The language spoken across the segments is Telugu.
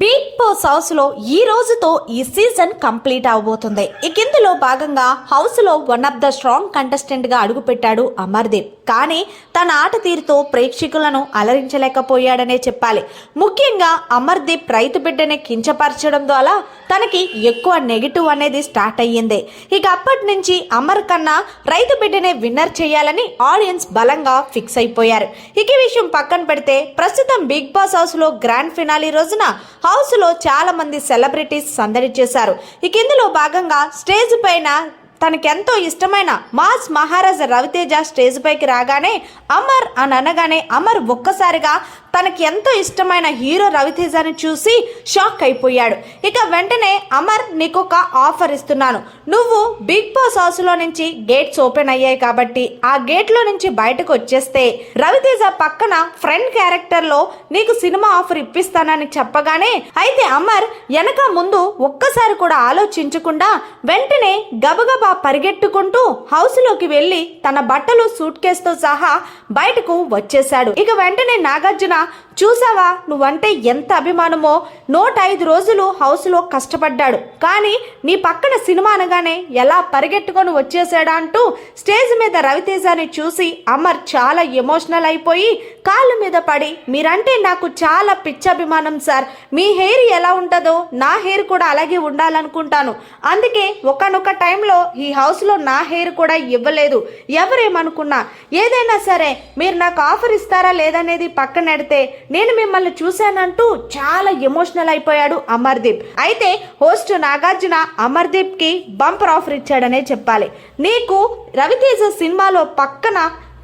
బిగ్ బాస్ హౌస్ లో ఈ రోజుతో ఈ సీజన్ కంప్లీట్ అవబోతుంది. ఇక ఇందులో భాగంగా హౌస్ లో one of the strong contestant గా అడుగుపెట్టాడు అమర్దీప్. కానీ తన ఆట తీరుతో ప్రేక్షకులను అలరించలేకపోయాడనే చెప్పాలి. ముఖ్యంగా అమర్దీప్ రైతు బిడ్డని కించపరచడం ద్వారా తనకి ఎక్కువ నెగిటివ్ అనేది స్టార్ట్ అయ్యింది. ఇక అప్పటి నుంచి అమర్ కన్నా రైతు బిడ్డనే విన్నర్ చేయాలని ఆడియన్స్ బలంగా ఫిక్స్ అయిపోయారు. ఇక ఈ విషయం పక్కన పెడితే ప్రస్తుతం బిగ్ బాస్ హౌస్ లో గ్రాండ్ ఫినాలీ రోజున హౌస్ లో చాలా మంది సెలబ్రిటీస్ సందడి చేశారు. ఇక ఇందులో భాగంగా స్టేజ్ పైన తనకెంతో ఇష్టమైన మాస్ మహారాజా రవితేజ స్టేజ్ పైకి రాగానే అమర్ అని అనగానే అమర్ ఒక్కసారిగా తనకి ఎంతో ఇష్టమైన హీరో రవితేజని చూసి షాక్ అయిపోయాడు. ఇక వెంటనే అమర్ నీకు ఒక ఆఫర్ ఇస్తున్నాను, నువ్వు బిగ్ బాస్ హౌస్ లో నుంచి గేట్స్ ఓపెన్ అయ్యాయి కాబట్టి ఆ గేట్ లో నుంచి బయటకు వచ్చేస్తే రవితేజ పక్కన ఫ్రెండ్ క్యారెక్టర్ లో నీకు సినిమా ఆఫర్ ఇప్పిస్తానని చెప్పగానే అయితే అమర్ వెనక ముందు ఒక్కసారి కూడా ఆలోచించకుండా వెంటనే గబగబా పరిగెట్టుకుంటూ హౌస్ లోకి వెళ్లి తన బట్టలు సూట్ కేసుతో సహా బయటకు వచ్చేశాడు. ఇక వెంటనే నాగార్జున చూసావా నువ్వంటే ఎంత అభిమానమో, 105 రోజులు హౌస్ లో కష్టపడ్డాడు కానీ నీ పక్కన సినిమా అనగానే ఎలా పరిగెట్టుకొని వచ్చేసాడా అంటూ స్టేజ్ మీద రవితేజని చూసి అమర్ చాలా ఎమోషనల్ అయిపోయి కాళ్ళ మీద పడి మీరంటే నాకు చాలా పిచ్చభిమానం సార్, మీ హెయిర్ ఎలా ఉంటుందో నా హెయిర్ కూడా అలాగే ఉండాలనుకుంటాను, అందుకే ఒకనొక టైంలో ఈ హౌస్ లో నా హెయిర్ కూడా ఇవ్వలేదు, ఎవరేమనుకున్నా ఏదైనా సరే మీరు నాకు ఆఫర్ ఇస్తారా లేదనేది పక్కన ఎడితే నేను మిమ్మల్ని చూశానంటూ చాలా ఎమోషనల్ అయిపోయాడు అమర్దీప్. అయితే హోస్ట్ నాగార్జున అమర్దీప్ కి బంపర్ ఆఫర్ ఇచ్చాడనే చెప్పాలి. నీకు రవితేజ సినిమాలో పక్కన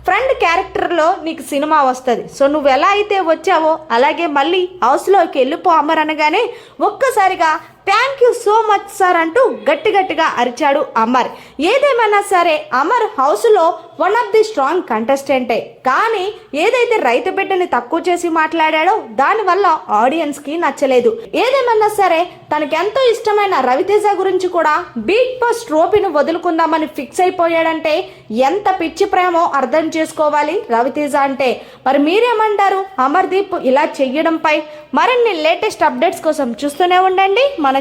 ఫ్రెండ్ క్యారెక్టర్లో నీకు సినిమా వస్తుంది, సో నువ్వు ఎలా అయితే వచ్చావో అలాగే మళ్ళీ హౌస్లోకి వెళ్ళిపో అమర్ అనగానే ఒక్కసారిగా thank you so much sir అంటూ గట్టిగా అరిచాడు అమర్. ఏదేమైనా సరే అమర్ హౌస్లో వన్ ఆఫ్ ది స్ట్రాంగ్ కంటెస్టెంటే, కానీ ఏదైతే రైతు బిడ్డని తక్కువ చేసి మాట్లాడాడో దానివల్ల ఆడియన్స్కి నచ్చలేదు. ఏదేమన్నా సరే తనకెంతో ఇష్టమైన రవితేజ గురించి కూడా బిగ్ బాస్ ట్రోఫీని వదులుకుందామని ఫిక్స్ అయిపోయాడంటే ఎంత పిచ్చి ప్రేమో అర్థం చేసుకోవాలి రవితేజ అంటే. మరి మీరేమంటారు అమర్దీప్ ఇలా చెయ్యడంపై? మరిన్ని లేటెస్ట్ అప్డేట్స్ కోసం చూస్తూనే ఉండండి మన